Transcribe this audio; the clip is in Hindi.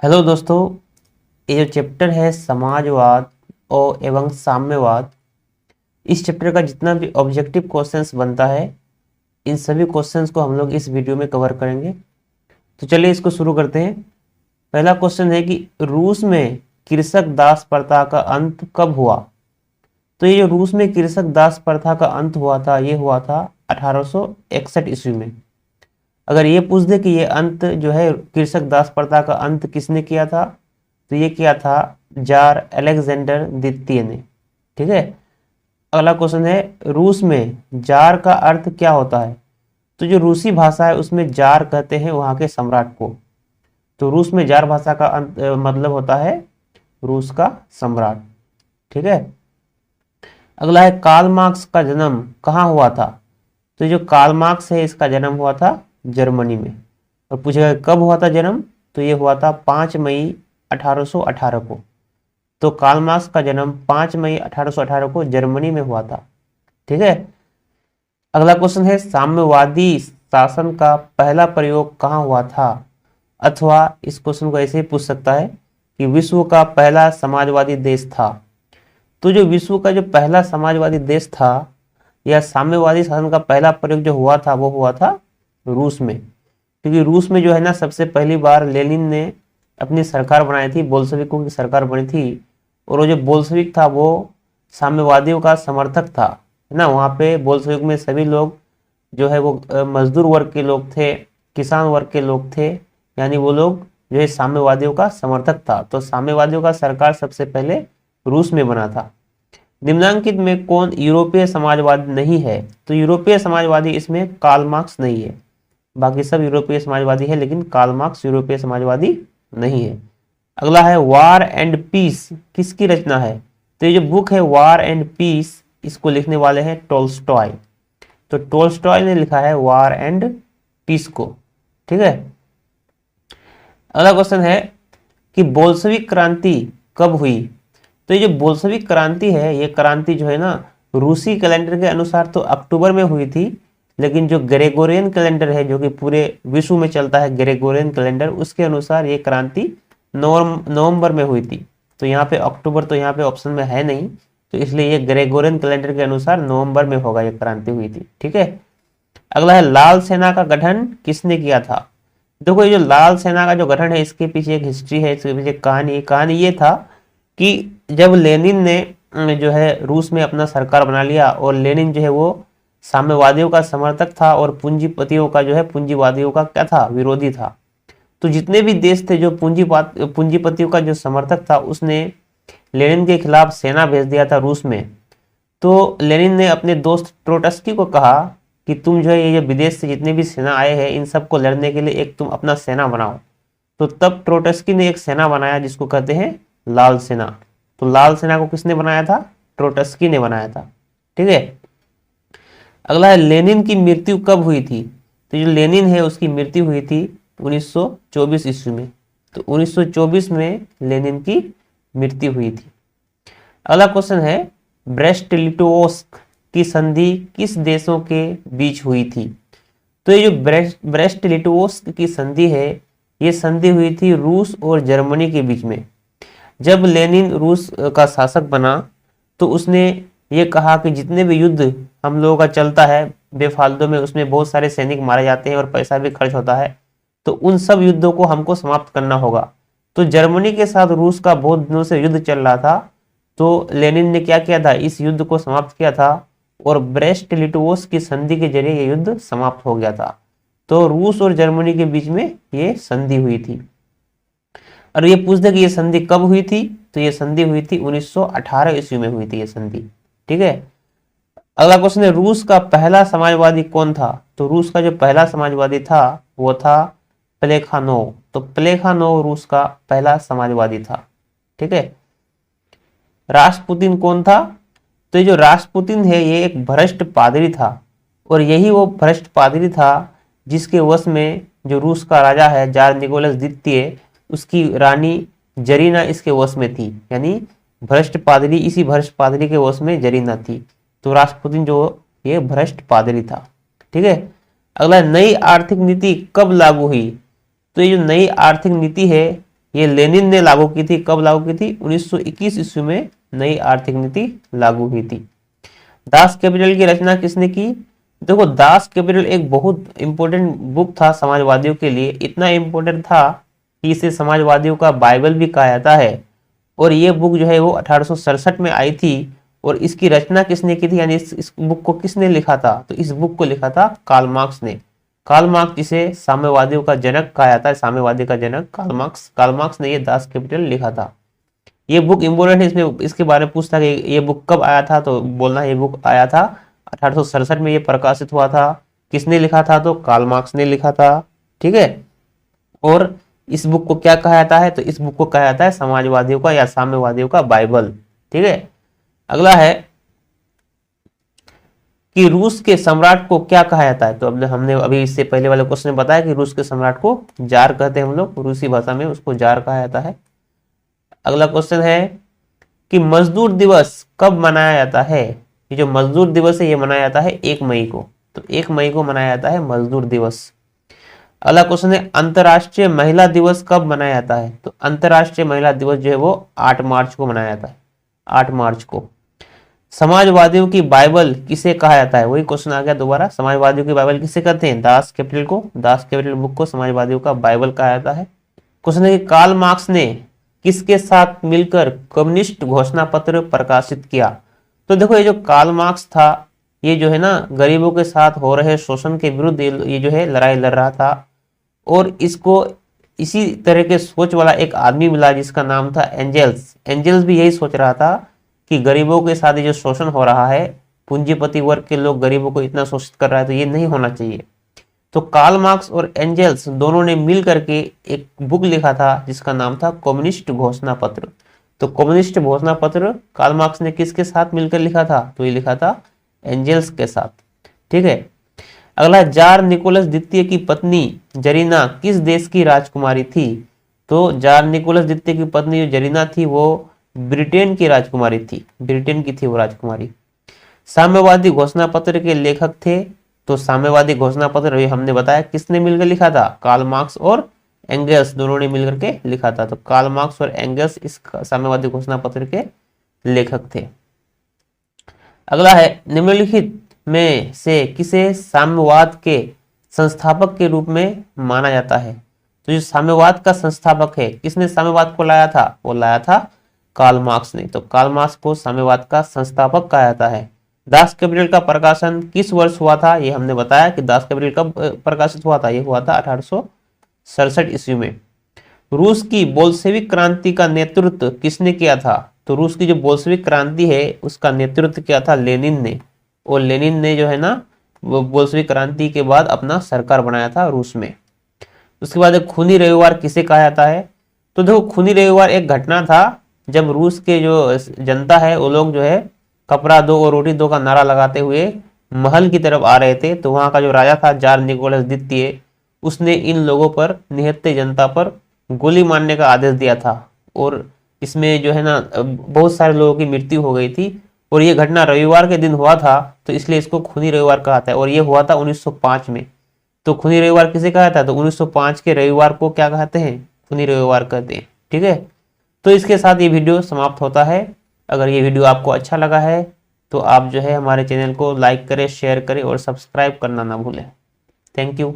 हेलो दोस्तों, ये जो चैप्टर है समाजवाद और एवं साम्यवाद, इस चैप्टर का जितना भी ऑब्जेक्टिव क्वेश्चंस बनता है, इन सभी क्वेश्चंस को हम लोग इस वीडियो में कवर करेंगे। तो चलिए इसको शुरू करते हैं। पहला क्वेश्चन है कि रूस में कृषक दास प्रथा का अंत कब हुआ। तो ये जो रूस में कृषक दास प्रथा का अंत हुआ था, ये हुआ था 1861 ईस्वी में। अगर ये पूछ दे कि ये अंत जो है कृषक दास प्रथा का अंत किसने किया था, तो ये किया था जार अलेक्जेंडर द्वितीय ने। ठीक है। अगला क्वेश्चन है, रूस में जार का अर्थ क्या होता है। तो जो रूसी भाषा है उसमें जार कहते हैं वहां के सम्राट को। तो रूस में जार भाषा का मतलब होता है रूस का सम्राट। ठीक है। अगला है, कार्ल मार्क्स का जन्म कहाँ हुआ था। तो जो कार्ल मार्क्स है इसका जन्म हुआ था जर्मनी में। और पूछेगा कब हुआ था जन्म, तो ये हुआ था 5 मई 1818 को। तो कार्ल मार्क्स का जन्म 5 मई 1818 को जर्मनी में हुआ था। ठीक है। अगला क्वेश्चन है, साम्यवादी शासन का पहला प्रयोग कहाँ हुआ था। अथवा इस क्वेश्चन को ऐसे ही पूछ सकता है कि विश्व का पहला समाजवादी देश था। तो जो विश्व का जो पहला समाजवादी देश था या साम्यवादी शासन का पहला प्रयोग जो हुआ था वो हुआ था रूस में। क्योंकि रूस में जो है ना सबसे पहली बार लेनिन ने अपनी सरकार बनाई थी, बोल्शेविकों की सरकार बनी थी। और वो जो बोल्शेविक था वो साम्यवादियों का समर्थक था, है ना। वहाँ पे बोल्शेविक में सभी लोग जो है वो मजदूर वर्ग के लोग थे, किसान वर्ग के लोग थे, यानी वो लोग जो है साम्यवादियों का समर्थक था। तो साम्यवादियों का सरकार सबसे पहले रूस में बना था। निम्नांकित में कौन यूरोपीय समाजवादी नहीं है। तो यूरोपीय समाजवादी इसमें कार्ल मार्क्स नहीं है। बाकी सब यूरोपीय समाजवादी है लेकिन कार्ल मार्क्स यूरोपीय समाजवादी नहीं है। अगला है, वार एंड पीस किसकी रचना है। तो ये जो बुक है वार एंड पीस, इसको लिखने वाले हैं टोल्स्टॉय। तो टोल्स्टॉय ने लिखा है वार एंड पीस को। ठीक है। अगला क्वेश्चन है कि बोल्शेविक क्रांति कब हुई। तो ये जो बोल्शेविक क्रांति है, ये क्रांति जो है ना रूसी कैलेंडर के अनुसार तो अक्टूबर में हुई थी, लेकिन जो ग्रेगोरियन कैलेंडर है जो कि पूरे विश्व में चलता है, ग्रेगोरियन कैलेंडर, उसके अनुसार ये क्रांति नवंबर में हुई थी। तो यहाँ पे अक्टूबर तो यहाँ पे ऑप्शन में है नहीं, तो इसलिए ये ग्रेगोरियन कैलेंडर के अनुसार नवंबर में होगा, ये क्रांति हुई थी। ठीक है। अगला है, लाल सेना का गठन किसने किया था। देखो ये जो लाल सेना का जो गठन है इसके पीछे एक हिस्ट्री है, इसके पीछे कहानी ये था कि जब लेनिन ने जो है रूस में अपना सरकार बना लिया, और लेनिन जो है वो साम्यवादियों का समर्थक था और पूंजीपतियों का जो है पूंजीवादियों का क्या था, विरोधी था। तो जितने भी देश थे जो पूंजीपतियों का जो समर्थक था, उसने लेनिन के खिलाफ सेना भेज दिया था रूस में। तो लेनिन ने अपने दोस्त ट्रोट्स्की को कहा कि तुम जो है ये जो विदेश से जितने भी सेना आए हैं इन सबको लड़ने के लिए एक तुम अपना सेना बनाओ। तो तब ट्रोट्स्की ने एक सेना बनाया जिसको कहते हैं लाल सेना। तो लाल सेना को किसने बनाया था, ट्रोट्स्की ने बनाया था। ठीक है। अगला है, लेनिन की मृत्यु कब हुई थी। तो जो लेनिन है उसकी मृत्यु हुई थी 1924 ईस्वी में। तो 1924 में लेनिन की मृत्यु हुई थी। अगला क्वेश्चन है, ब्रेस्ट लिटोवस्क की संधि किस देशों के बीच हुई थी। तो ये जो ब्रेस्ट लिटोवस्क की संधि है, ये संधि हुई थी रूस और जर्मनी के बीच में। जब लेनिन रूस का शासक बना तो उसने ये कहा कि जितने भी युद्ध हम लोगों का चलता है बेफालतू में, उसमें बहुत सारे सैनिक मारे जाते हैं और पैसा भी खर्च होता है, तो उन सब युद्धों को हमको समाप्त करना होगा। तो जर्मनी के साथ रूस का बहुत दिनों से युद्ध चल रहा था, तो लेनिन ने क्या किया था, इस युद्ध को समाप्त किया था और ब्रेस्ट लिटोवस्क की संधि के जरिए ये युद्ध समाप्त हो गया था। तो रूस और जर्मनी के बीच में ये संधि हुई थी। और ये पूछ दे कि ये संधि कब हुई थी, तो ये संधि हुई थी 1918 ईस्वी में हुई थी ये संधि। ठीक है। अगला क्वेश्चन है, रूस का पहला समाजवादी कौन था। तो रूस का जो पहला समाजवादी था वो था प्लेखानोव। तो प्लेखानोव रूस का पहला समाजवादी था। ठीक है। रास्पुतिन कौन था। तो ये जो रास्पुतिन है ये एक भ्रष्ट पादरी था, और यही वो भ्रष्ट पादरी था जिसके वश में जो रूस का राजा है जार निकोलस द्वितीय, उसकी रानी जरीना इसके वश में थी। यानी भ्रष्ट पादरी, इसी भ्रष्ट पादरी के वश में जरीना थी। तो रास्पुतिन जो ये भ्रष्ट पादरी था। ठीक है। अगला, नई आर्थिक नीति कब लागू हुई। तो ये जो नई आर्थिक नीति है ये लेनिन ने लागू की थी। कब लागू की थी? 1921 ईस्वी में नई आर्थिक नीति लागू हुई थी। दास कैपिटल की रचना किसने की? देखो, दास कैपिटल एक बहुत इंपॉर्टेंट बुक था समाजवादियों के लिए। इतना इंपॉर्टेंट था कि इसे समाजवादियों का बाइबल भी कहा जाता है। और ये बुक जो है वो 1867 में आई थी। और इसकी रचना किसने की थी, यानी इस बुक को किसने लिखा था? तो इस बुक को लिखा था कार्ल मार्क्स ने। कार्ल मार्क्स, जिसे साम्यवादियों का जनक कहा जाता है, साम्यवादी का जनक कार्ल मार्क्स ने ये दास कैपिटल लिखा था। ये बुक इंपोर्टेंट है। इसमें इसके बारे में पूछता कि ये बुक कब आया था, तो बोलना ये बुक आया था 1867 में। ये प्रकाशित हुआ था। किसने लिखा था? तो कार्ल मार्क्स ने लिखा था। ठीक है। और इस बुक को क्या कहा जाता है? तो इस बुक को कहा जाता है समाजवादियों का या साम्यवादियों का बाइबल। ठीक है। अगला है कि रूस के सम्राट को क्या कहा जाता है? तो अब हमने अभी इससे पहले वाले क्वेश्चन में बताया कि रूस के सम्राट को जार कहते हैं हम लोग, रूसी भाषा में उसको जार कहा जाता है। अगला क्वेश्चन है कि मजदूर दिवस कब मनाया जाता है? ये जो मजदूर दिवस है ये मनाया जाता है 1 मई को। तो 1 मई को मनाया जाता है मजदूर दिवस। अगला क्वेश्चन है अंतर्राष्ट्रीय महिला दिवस कब मनाया जाता है? तो अंतर्राष्ट्रीय महिला दिवस जो है वो 8 मार्च को मनाया जाता है, 8 मार्च को। समाजवादियों की बाइबल किसे कहा जाता है? वही क्वेश्चन आ गया दोबारा। समाजवादियों की बाइबल किसे कहते हैं? दास कैपिटल को, दास कैपिटल बुक को समाजवादियों का बाइबल कहा जाता है। क्वेश्चन है कि कार्ल मार्क्स ने किसके साथ मिलकर कम्युनिस्ट घोषणा पत्र प्रकाशित किया? तो देखो, ये जो कार्ल मार्क्स था ये जो है ना गरीबों के साथ हो रहे शोषण के विरुद्ध ये जो है लड़ाई लड़ रहा था। और इसको इसी तरह के सोच वाला एक आदमी मिला जिसका नाम था एंजेल्स। एंजेल्स भी यही सोच रहा था कि गरीबों के साथ जो शोषण हो रहा है, पूंजीपति वर्ग के लोग गरीबों को इतना शोषित कर रहा है, तो ये नहीं होना चाहिए। तो कार्ल मार्क्स और एंजेल्स दोनों ने मिल करके एक बुक लिखा था जिसका नाम था कम्युनिस्ट घोषणा पत्र। तो कम्युनिस्ट घोषणा पत्र कार्ल मार्क्स ने किसके साथ मिलकर लिखा था? तो ये लिखा था एंजेल्स के साथ। ठीक है। अगला, जार निकोलस द्वितीय की पत्नी जरीना किस देश की राजकुमारी थी? तो जार निकोलस द्वितीय की पत्नी जो जरीना थी वो ब्रिटेन की राजकुमारी थी, ब्रिटेन की थी वो राजकुमारी। साम्यवादी घोषणा पत्र के लेखक थे? तो साम्यवादी घोषणा पत्र ये हमने बताया किसने मिलकर लिखा था? कार्ल मार्क्स और एंगल्स दोनों ने मिलकर के लिखा था। तो कार्ल मार्क्स और एंगल्स इस साम्यवादी घोषणा पत्र के लेखक थे। अगला है निम्नलिखित में से किसे साम्यवाद के संस्थापक के रूप में माना जाता है? तो जो साम्यवाद का संस्थापक है, किसने साम्यवाद को लाया था? वो लाया था कार्ल मार्क्स ने। तो कार्ल मार्क्स को साम्यवाद का संस्थापक कहा जाता है। दास कैपिटल का प्रकाशन किस वर्ष हुआ था? ये हमने बताया कि दास कैपिटल कब प्रकाशित हुआ था। ये हुआ था 1867 ईस्वी में। रूस की बोल्शेविक क्रांति का नेतृत्व किसने किया था? तो रूस की जो बोल्शेविक क्रांति है उसका नेतृत्व किया था लेनिन ने। और लेनिन ने जो है ना वो बोल्शेविक क्रांति के बाद अपना सरकार बनाया था रूस में। उसके बाद खूनी रविवार किसे कहा जाता है? तो देखो, खूनी रविवार एक घटना था जब रूस के जो जनता है वो लोग जो है कपड़ा दो और रोटी दो का नारा लगाते हुए महल की तरफ आ रहे थे। तो वहां का जो राजा था जार निकोलस द्वितीय, उसने इन लोगों पर, निहत्थे जनता पर गोली मारने का आदेश दिया था। और इसमें जो है ना बहुत सारे लोगों की मृत्यु हो गई थी। और ये घटना रविवार के दिन हुआ था, तो इसलिए इसको खूनी रविवार कहा था। और ये हुआ था 1905 में। तो खूनी रविवार किसे कहा था? तो 1905 के रविवार को क्या कहते हैं? खूनी रविवार कहते हैं। ठीक है। तो इसके साथ ये वीडियो समाप्त होता है। अगर ये वीडियो आपको अच्छा लगा है तो आप जो है हमारे चैनल को लाइक करें, शेयर करें और सब्सक्राइब करना ना भूलें। Thank you.